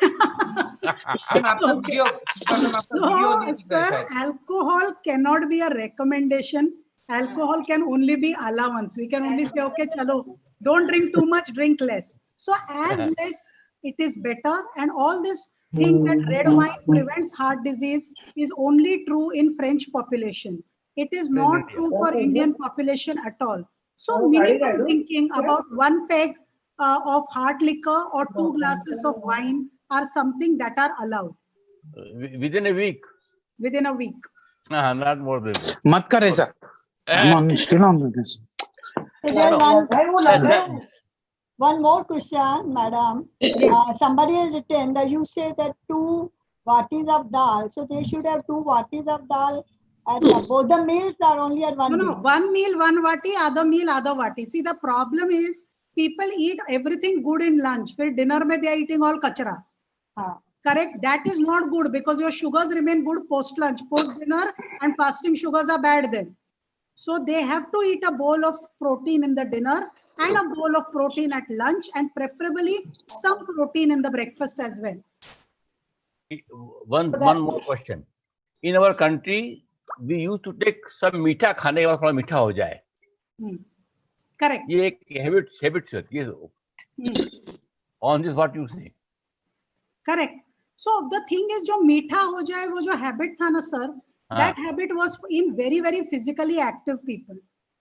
Ma'am आपका
Okay.
Video ma'am आपका video नहीं
So,
दिख रहा है
sir,
शायद.
alcohol cannot be a recommendation. Alcohol can only be allowance. We can only say, okay, chalo, don't drink too much, drink less. So, as less, it is better. And all this thing that red wine prevents heart disease is only true in French population. It is not
India.
true for Indian population at all. So, minimum drinking about 1 peg of hard liquor or 2 glasses of wine are something that are allowed
Within a week.
within a week.
Not more than that.
mat kare sir. I'm on still on this.
So there's
That-
one more question, madam. Somebody has written that you say that 2 vatis of dal, so they should have 2 vatis of dal at both the meals are only at one
No,
meal.
one meal, one vati, other meal, other vati. See, the problem is people eat everything good in lunch. For dinner, mein they are eating all kachra.
हाँ.
Correct? That is not good because your sugars remain good post lunch, post dinner, and fasting sugars are bad then. So they have to eat a bowl of protein in the dinner and a bowl of protein at lunch, and preferably some protein in the breakfast as well.
One more question. In our country, we used to take some मीठा खाने के बाद थोड़ा मीठा हो जाए.
Correct.
ये एक habit sir. ये on this what you say?
Correct. So the thing is, जो मीठा हो जाए, वो जो habit था ना sir, that habit was in very, very physically active people.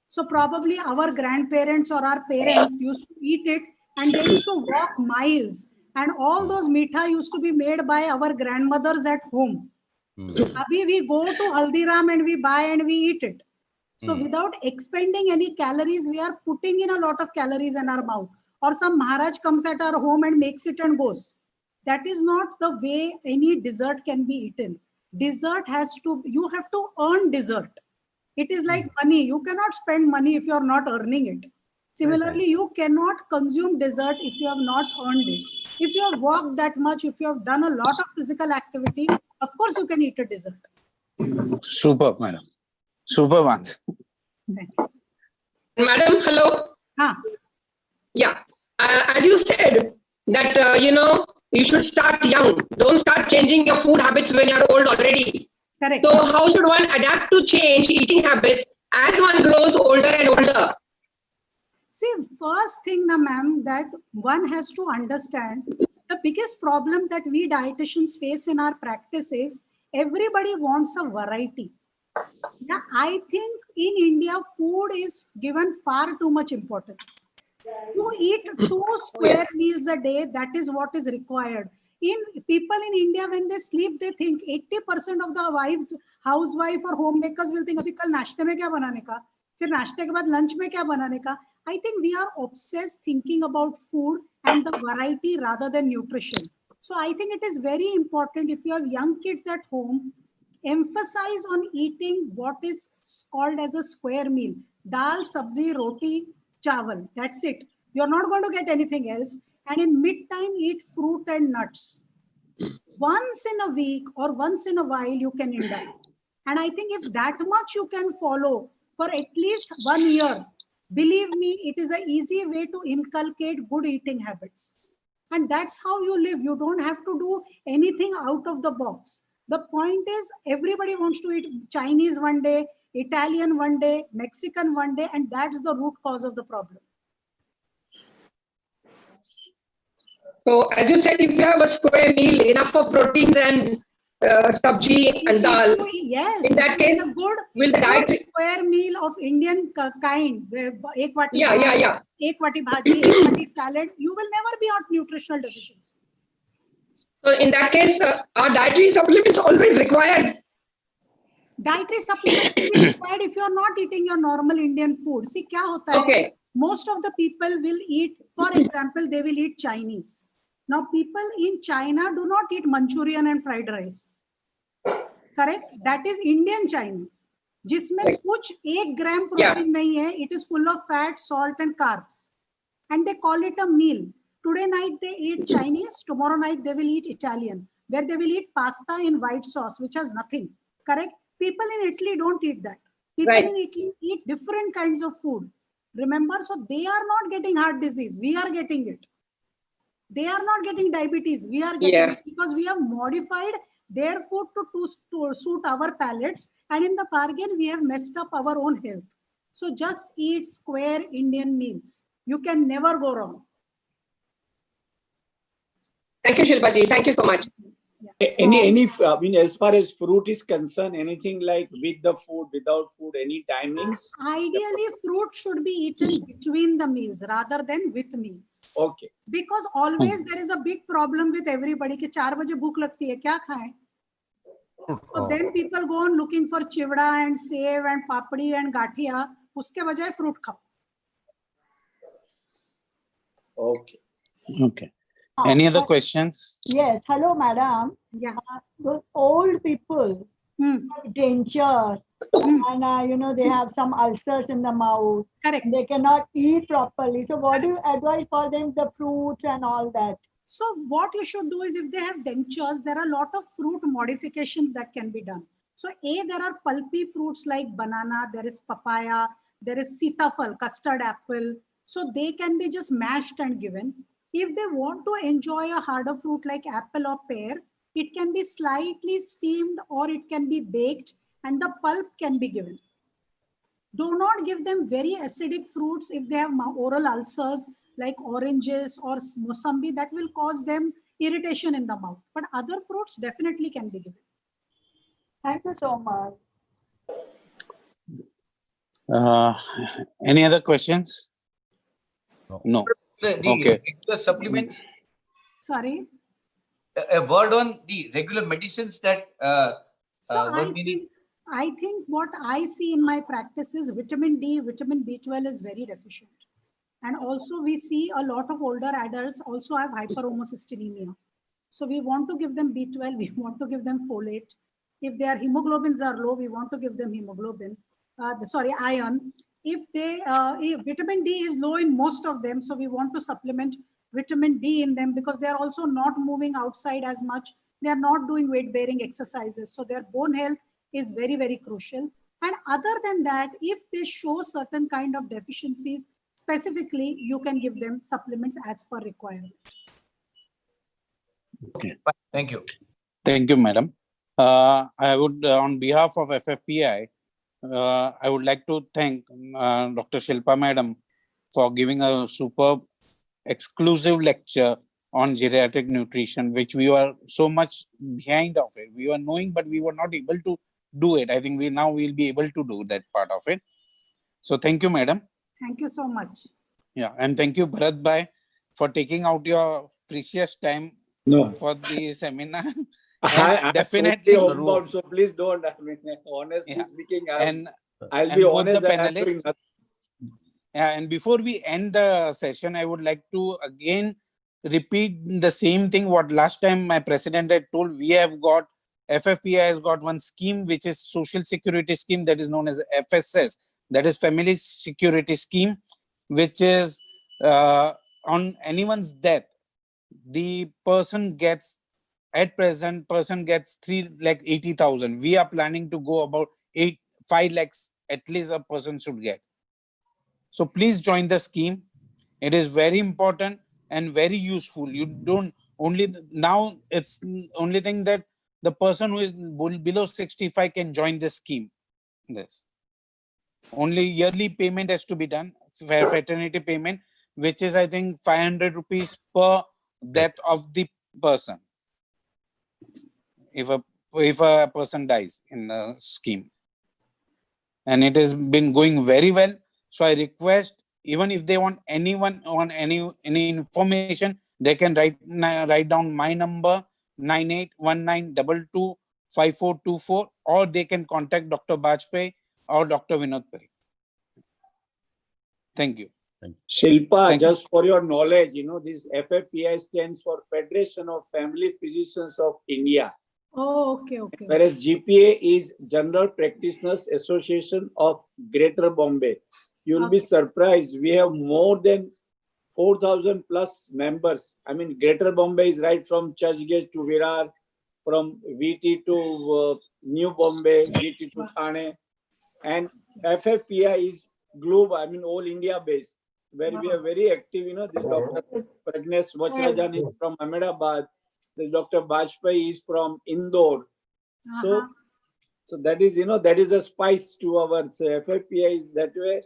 So probably our grandparents or our parents used to eat it and they used to walk miles. And all those meetha used to be made by our grandmothers at home. Abhi we go to Haldiram and we buy and we eat it. So without expending any calories, we are putting in a lot of calories in our mouth. Or some Maharaj comes at our home and makes it and goes. That is not the way any dessert can be eaten. Dessert you have to earn dessert. It is like money. You cannot spend money if you are not earning it. Similarly, you cannot consume dessert if you have not earned it. If you have walked that much, if you have done a lot of physical activity, of course you can eat a dessert.
Superb, madam. Superb answer.
Madam, hello.
Huh.
Yeah. As you said that, you should start young. Don't start changing your food habits when you're old already.
Correct.
So how should one adapt to change eating habits as one grows older and older?
See, first thing, na ma'am, that one has to understand the biggest problem that we dietitians face in our practice is everybody wants a variety. Yeah, I think in India, food is given far too much importance. You eat 2 square meals a day, that is what is required. People in India, when they sleep, they think 80% of the housewife or homemakers will think, abhi kal नाश्ते में क्या बनाने का? फिर नाश्ते के बाद lunch में क्या बनाने का? I think we are obsessed thinking about food and the variety rather than nutrition. So I think it is very important if you have young kids at home, emphasize on eating what is called as a square meal. Dal, sabzi, roti, chawal. That's it. You're not going to get anything else. And in mid-time, eat fruit and nuts. Once in a week or once in a while, you can indulge. And I think if that much you can follow for at least 1 year, believe me, it is an easy way to inculcate good eating habits. And that's how you live. You don't have to do anything out of the box. The point is, everybody wants to eat Chinese one day, Italian one day, Mexican one day, and that's the root cause of the problem.
So as you said, if you have a square meal, enough of proteins and sabji and dal,
Yes.
in that case, will the diet...
square meal of Indian kind, ek vati
Yeah.
ek vati bhaji, ek vati salad, you will never be on nutritional deficiency.
So in that case, are dietary supplements always required?
Dietary supplements will be required if you are not eating your normal Indian food. See, kya hota hai?
Okay.
Most of the people will eat, for example, they will eat Chinese. Now, people in China do not eat Manchurian and fried rice. Correct? That is Indian Chinese. Jisme kuch 1 gram protein nahi hai. It is full of fat, salt, and carbs. And they call it a meal. Today night they eat Chinese. Tomorrow night they will eat Italian, where they will eat pasta in white sauce, which has nothing. Correct? People in Italy don't eat that. People in Italy eat different kinds of food. Remember, so they are not getting heart disease. We are getting it. They are not getting diabetes. We are getting
Yeah.
it because we have modified their food to suit our palates. And in the bargain, we have messed up our own health. So just eat square Indian meals. You can never go wrong.
Thank you, Shilpa ji. Thank you so much.
I mean, as far as fruit is concerned, anything like with the food, without food, any timings?
Ideally, fruit should be eaten between the meals rather than with meals.
Okay.
Because always there is a big problem with everybody कि 4 बजे भूख लगती है क्या खाएं? So then people go on looking for chivda and sev and papdi and gaठिया. उसके बजाय fruit खाओ.
Okay.
Okay. Any other questions?
Yes. Hello, madam.
Yeah.
Those old people have dentures and, they have some ulcers in the mouth.
Correct.
They cannot eat properly. So what do you advise for them, the fruits and all that?
So what you should do is if they have dentures, there are a lot of fruit modifications that can be done. So there are pulpy fruits like banana, there is papaya, there is sitafal, custard apple. So they can be just mashed and given. If they want to enjoy a harder fruit like apple or pear, it can be slightly steamed or it can be baked and the pulp can be given. Do not give them very acidic fruits if they have oral ulcers like oranges or mosambi, that will cause them irritation in the mouth. But other fruits definitely can be given.
Thank you so much.
Any other questions? No.
The
Okay.
regular supplements,
Sorry.
a word on the regular medicines that
So
one need.
I think what I see in my practice is vitamin D, vitamin B12 is very deficient. And also we see a lot of older adults also have hyperhomocystinemia. So we want to give them B12, we want to give them folate. If their hemoglobins are low, we want to give them iron. If vitamin D is low in most of them, so we want to supplement vitamin D in them because they are also not moving outside as much. They are not doing weight bearing exercises. So their bone health is very, very crucial. And other than that, if they show certain kind of deficiencies, specifically, you can give them supplements as per requirement.
Okay.
Thank you.
Thank you, madam. I would, on behalf of FFPI, I would like to thank Dr. Shilpa madam for giving a superb exclusive lecture on geriatric nutrition, which we were so much behind of it. We were knowing, but we were not able to do it. I think now we'll be able to do that part of it. So thank you, madam.
Thank you so much.
Yeah, and thank you, Bharat Bhai, for taking out your precious time
No.
for the seminar.
I
definitely-
homebound, so please don't. I mean, honestly
Yeah.
speaking,
And
I'll
and
be
both
honest
the
that I'm doing
panelists-
nothing.
yeah, and before we end the session, I would like to again repeat the same thing what last time my president had told. We have got, FFPI has got one scheme which is social security scheme that is known as FSS, that is family security scheme, which is on anyone's death, the person gets, at present person gets 3,80,000. We are planning to go about 5 lakhs at least a person should get. So please join the scheme. It is very important and very useful. You don't only now, it's only thing that the person who is below 65 can join this scheme. This only yearly payment has to be done, fraternity payment, which is I think 500 rupees per death of the person. If a person dies in the scheme, and it has been going very well. So I request, even if they want anyone on any information, they can write down my number 9819225424, or they can contact Dr. Bajpayee or Dr. Vinod Parikh. Thank you.
Shilpa,
Thank you.
just for your knowledge, this FFPI stands for Federation of Family Physicians of India,
Oh, okay.
whereas GPA is General Practitioners Association of Greater Bombay. You'll be
Okay.
surprised. We have more than 4,000 plus members. I mean, Greater Bombay is right from Churchgate to Virar, from VT to New Bombay, VT to Thane, and FFPI is globe, I mean, all India based, where we are very active. You know, this Dr. Pragnesh Vachrajan is from Ahmedabad. This Dr. Bajpai is from Indore.
Uh-huh.
So that is, you know, that is a spice to our FFPI is that way.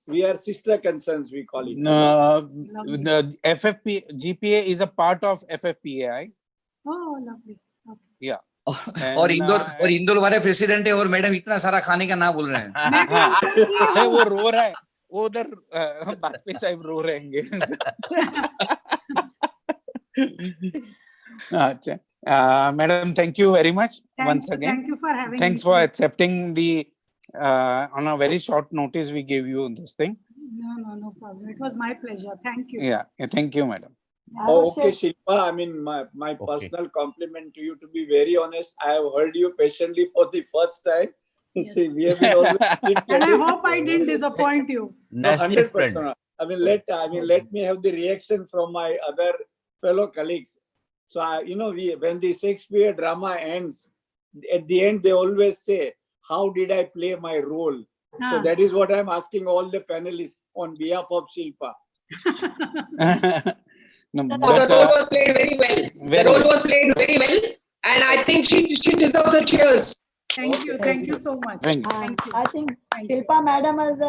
We are sister concerns, we call it.
The FFP GPA is a part of FFPAI.
Oh, lovely. Okay.
और
And,
Indore वाले president है और madam इतना सारा खाने का ना बोल रहे हैं।
मैं भी इंदौर की
अरे
हूँ।
वो रो रहा है, वो उधर बाजपेयी साहब रो रहेंगे। अच्छा, madam, thank you very much once again.
Thank you for having
Thanks
me.
for accepting the on a very short notice we gave you this thing.
No problem. It was my pleasure. Thank you.
Yeah, thank you, madam.
I
Oh,
would
okay,
say-
Shilpa. I mean, my
Okay.
personal compliment to you. To be very honest, I have heard you patiently for the first time.
Yes.
See, we have been always
And I hope I didn't disappoint you.
No,
Nicely
100%.
explained.
I mean, let me have the reaction from my other fellow colleagues. So, you know, when the Shakespeare drama ends, at the end they always say, "How did I play my role?" So
Ah.
that is what I'm asking all the panelists on behalf of Shilpa.
No,
The
but,
role was played very well. The
very
role
well.
was played very well, and I think she deserves a cheers.
Thank you. Thank you so much.
Thank you.
Thank you.
I think
Thank you.
Shilpa madam has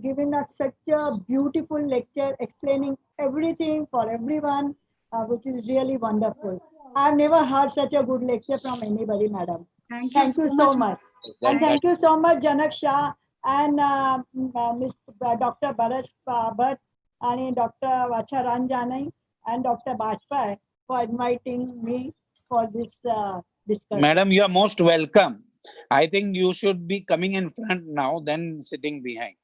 given us such a beautiful lecture explaining everything for everyone, which is really wonderful. I've never heard such a good lecture from anybody, madam.
Thank
Thank you so much. And thank you so much, Janak Shah and Dr. Bharat Bhatt and Dr. Vacharanjani and Dr. Bajpai for inviting me for this discussion.
Madam, you are most welcome. I think you should be coming in front now, then sitting behind,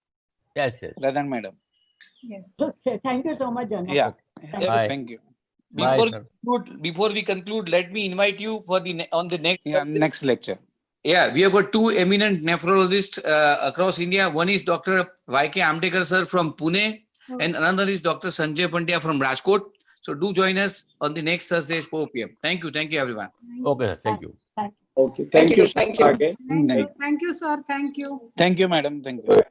Yes.
rather than madam.
Yes.
Okay, thank you so much, Janak.
Yeah,
Bye.
thank you.
Bye,
Before
sir.
before we conclude, let me invite you for on the next.
Yeah, next lecture.
Yeah, we have got two eminent nephrologists across India. One is Dr. Y.K. Amtekar sir from Pune, and another is Dr. Sanjay Pandya from Rajkot. So do join us on the next Thursday, 4 p.m. Thank you, everyone.
Okay, sir. Thank you.
Okay, thank you,
Thank
Shilpa,
you.
again.
Thank you. Thank you, sir. Thank you.
Thank you, madam. Thank you.